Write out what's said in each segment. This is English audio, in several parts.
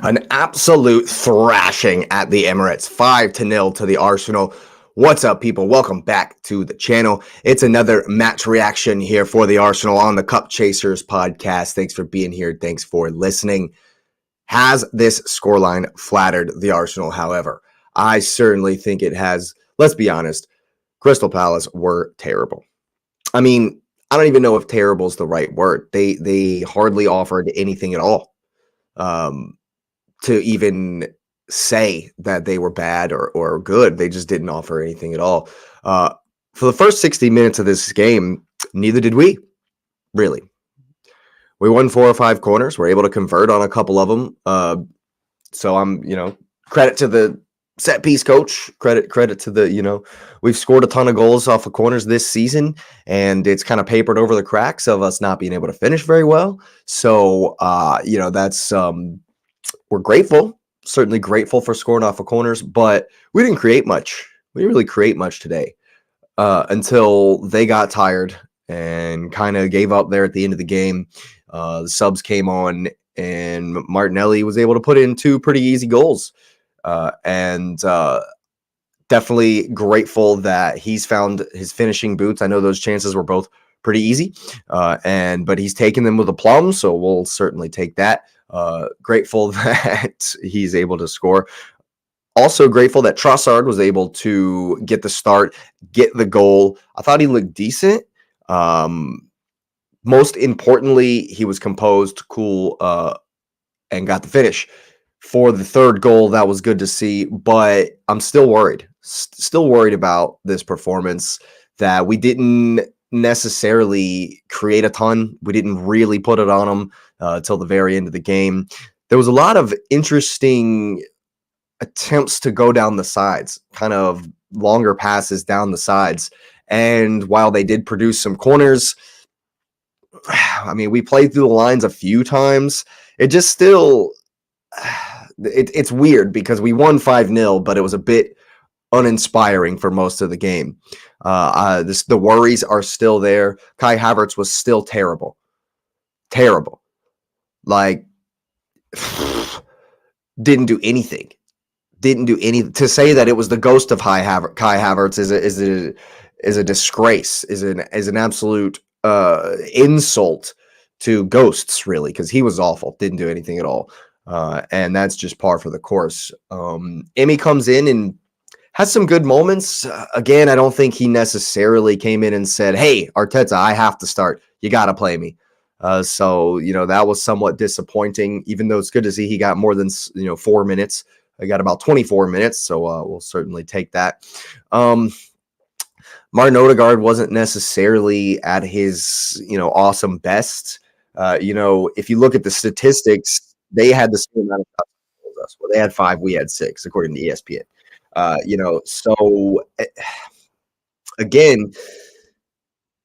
An absolute thrashing at the Emirates, 5-0 to the Arsenal. What's up, people? Welcome back to the channel. It's another match reaction here for the Arsenal on the Cup Chasers podcast. Thanks for being here. Thanks for listening. Has this scoreline flattered the Arsenal? However, I certainly think it has. Let's be honest. Crystal Palace were terrible. I mean, I don't even know if terrible is the right word. They hardly offered anything at all. To even say that they were bad or good. They just didn't offer anything at all. For the first 60 minutes of this game, neither did we, really. We won 4 or 5 corners. We're able to convert on a couple of them. So I'm, credit to the set piece coach. Credit to the, we've scored a ton of goals off of corners this season, and it's kind of papered over the cracks of us not being able to finish very well. So, that's we're grateful, certainly grateful for scoring off of corners, but we didn't create much. We didn't really create much today until they got tired and kind of gave up there at the end of the game. The subs came on, and Martinelli was able to put in 2 pretty easy goals. And definitely grateful that he's found his finishing boots. I know those chances were both pretty easy, but he's taken them with aplomb, so we'll certainly take that. Grateful that he's able to score. Also grateful that Trossard was able to get the start, get the goal. I thought he looked decent. Most importantly, he was composed, cool, and got the finish. For the third goal, that was good to see, but I'm still worried. Still worried about this performance, that we didn't necessarily create a ton. We didn't really put it on them till the very end of the game. There was a lot of interesting attempts to go down the sides, kind of longer passes down the sides. And while they did produce some corners, I mean, we played through the lines a few times. It just still, it's weird because we won 5-0, but it was a bit uninspiring for most of the game. The worries are still there. Kai Havertz was still terrible. Like, didn't do anything. To say that it was the ghost of Kai Havertz is a disgrace, is an absolute insult to ghosts, really, because he was awful. Didn't do anything at all. And that's just par for the course. Emmy comes in and has some good moments. Again, I don't think he necessarily came in and said, "Hey, Arteta, I have to start. You got to play me." So, that was somewhat disappointing, even though it's good to see he got more than, 4 minutes. I got about 24 minutes, so we'll certainly take that. Martin Odegaard wasn't necessarily at his, awesome best. If you look at the statistics, they had the same amount of shots as us. Well, they had 5, we had 6, according to ESPN. So again,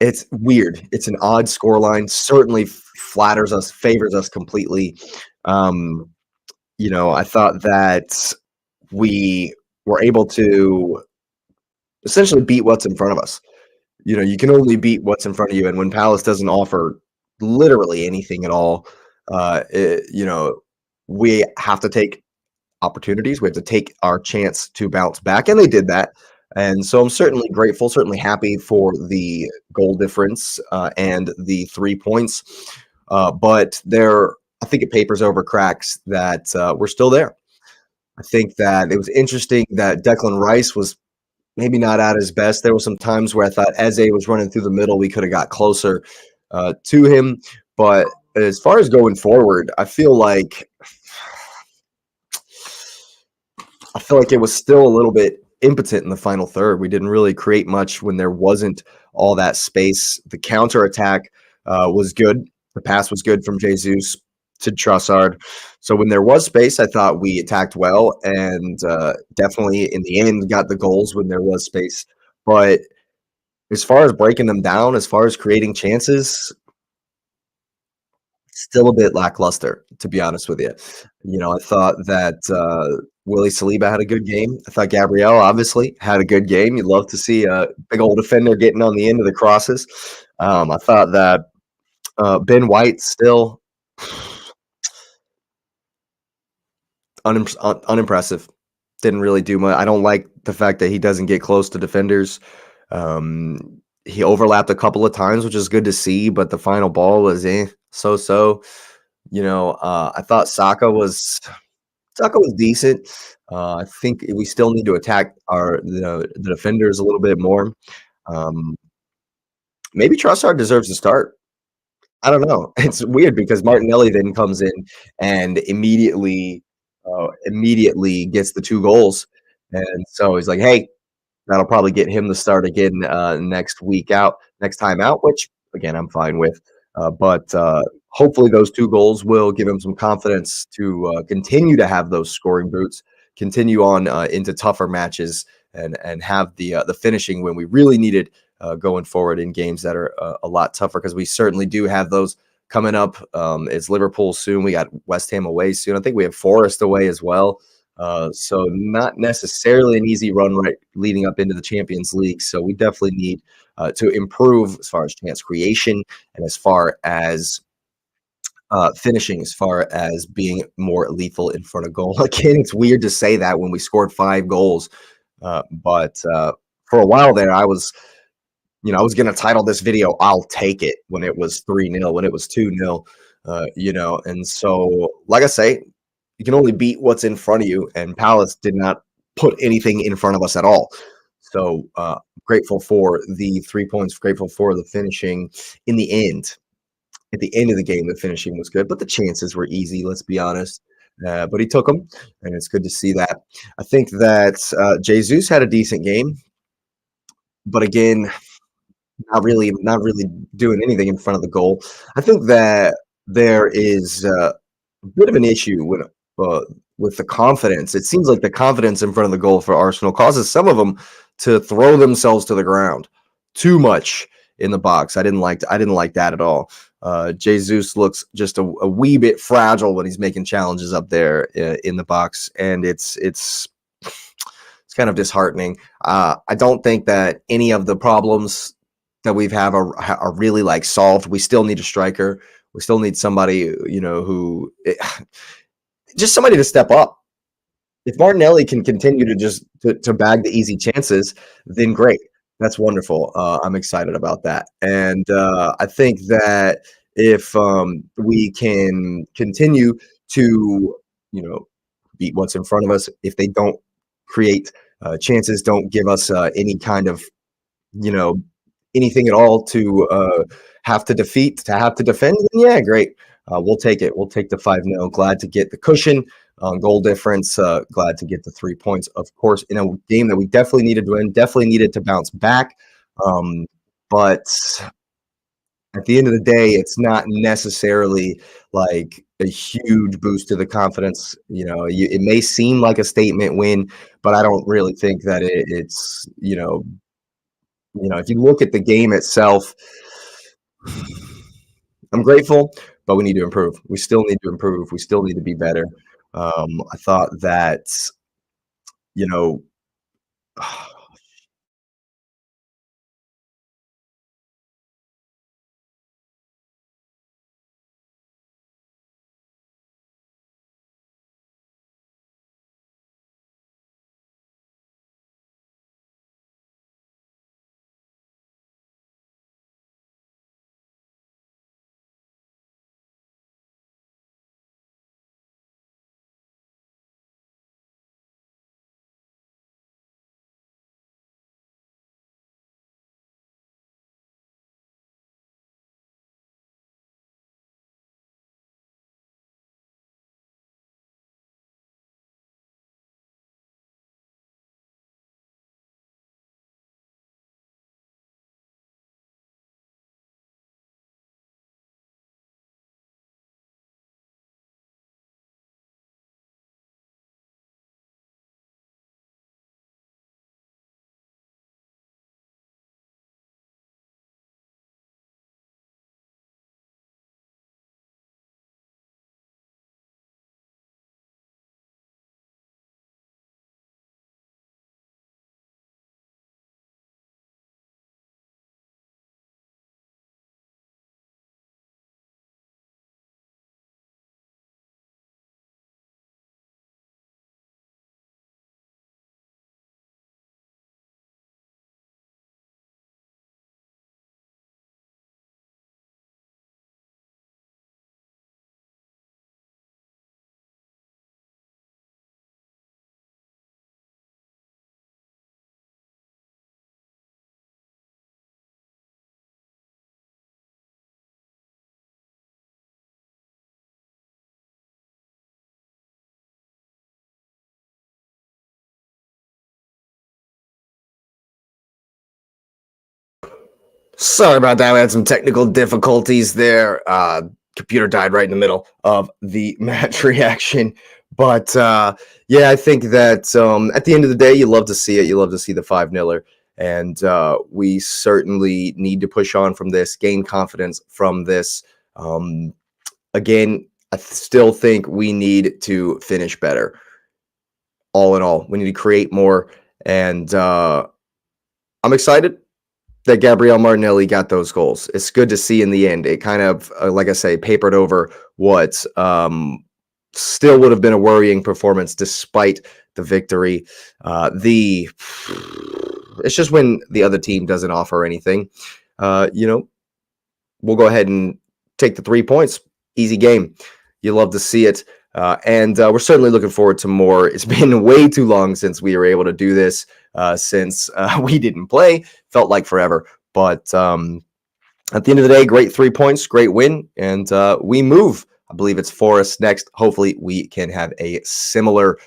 it's weird. It's an odd scoreline. Certainly flatters us, favors us completely. I thought that we were able to essentially beat what's in front of us. You can only beat what's in front of you. And when Palace doesn't offer literally anything at all, we have to take opportunities. We have to take our chance to bounce back. And they did that. And so I'm certainly grateful, certainly happy for the goal difference and the 3 points. But I think it papers over cracks that we're still there. I think that it was interesting that Declan Rice was maybe not at his best. There were some times where I thought Eze was running through the middle. We could have got closer to him. But as far as going forward, I feel like it was still a little bit impotent in the final third. We didn't really create much when there wasn't all that space. The counterattack was good. The pass was good from Jesus to Trossard. So when there was space, I thought we attacked well, and definitely in the end got the goals when there was space. But as far as breaking them down, as far as creating chances, still a bit lackluster, to be honest with you. I thought that Willie Saliba had a good game. I thought Gabriel obviously had a good game. You'd love to see a big old defender getting on the end of the crosses. I thought that Ben White still Unimpressive. Didn't really do much. I don't like the fact that he doesn't get close to defenders. He overlapped a couple of times, which is good to see, but the final ball was so. I thought Saka was decent. I think we still need to attack the defenders a little bit more. Um, Maybe Trossard deserves to start. I don't know. It's weird because Martinelli then comes in and immediately gets the 2 goals, and so he's like, "Hey, that'll probably get him to start again, next time out," which, again, I'm fine with. But hopefully those 2 goals will give him some confidence to, continue to have those scoring boots, continue on, into tougher matches, and have the finishing when we really need it, going forward in games that are, a lot tougher because we certainly do have those coming up. It's Liverpool soon. We got West Ham away soon. I think we have Forest away as well. So not necessarily an easy run right leading up into the Champions League. So we definitely need to improve as far as chance creation and as far as finishing, as far as being more lethal in front of goal. Again, it's weird to say that when we scored 5 goals, but for a while there, I was going to title this video "I'll Take It" when it was 3-0, when it was 2-0. And so, like I say, you can only beat what's in front of you, and Palace did not put anything in front of us at all. So, grateful for the 3 points, grateful for the finishing in the end. At the end of the game, the finishing was good, but the chances were easy, let's be honest. But he took them, and it's good to see that. I think that Jesus had a decent game, but again, not really doing anything in front of the goal. I think that there is a bit of an issue uh, with the confidence. It seems like the confidence in front of the goal for Arsenal causes some of them to throw themselves to the ground too much in the box. I didn't like that at all. Jesus looks just a wee bit fragile when he's making challenges up there in the box, and it's kind of disheartening. I don't think that any of the problems that we've have are really like solved. We still need a striker. We still need somebody, who just somebody to step up. If Martinelli can continue to just to bag the easy chances, then great. That's wonderful. I'm excited about that, and I think that if we can continue to, you know, beat what's in front of us, if they don't create chances, don't give us any kind of, you know, anything at all to have to defend, then yeah, great. We'll take it. We'll take the 5-0. Glad to get the cushion on goal difference. Glad to get the 3 points. Of course, in a game that we definitely needed to win, definitely needed to bounce back. Um, but at the end of the day, it's not necessarily like a huge boost to the confidence. It may seem like a statement win, but I don't really think that if you look at the game itself, I'm grateful, but we need to improve. We still need to improve. We still need to be better. I thought that, you know, Sorry about that. We had some technical difficulties there. Computer died right in the middle of the match reaction. But yeah, I think that at the end of the day, you love to see it. You love to see the 5-0er. And we certainly need to push on from this, gain confidence from this. Again, I still think we need to finish better. All in all, we need to create more. And I'm excited that Gabriel Martinelli got those goals. It's good to see in the end. It kind of, like I say, papered over what still would have been a worrying performance despite the victory. It's just when the other team doesn't offer anything, we'll go ahead and take the 3 points. Easy game. You love to see it. And we're certainly looking forward to more. It's been way too long since we were able to do this, since we didn't play. Felt like forever. But at the end of the day, great 3 points, great win. And we move. I believe it's Forest next. Hopefully we can have a similar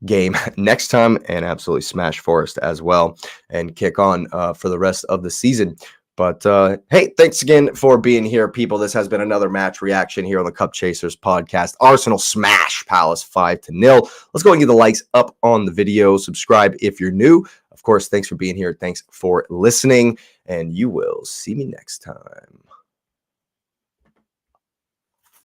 game next time and absolutely smash Forest as well and kick on for the rest of the season. But hey, thanks again for being here, people. This has been another match reaction here on the Cup Chasers podcast. Arsenal smash Palace 5-0. Let's go and get the likes up on the video. Subscribe if you're new. Of course, thanks for being here. Thanks for listening. And you will see me next time.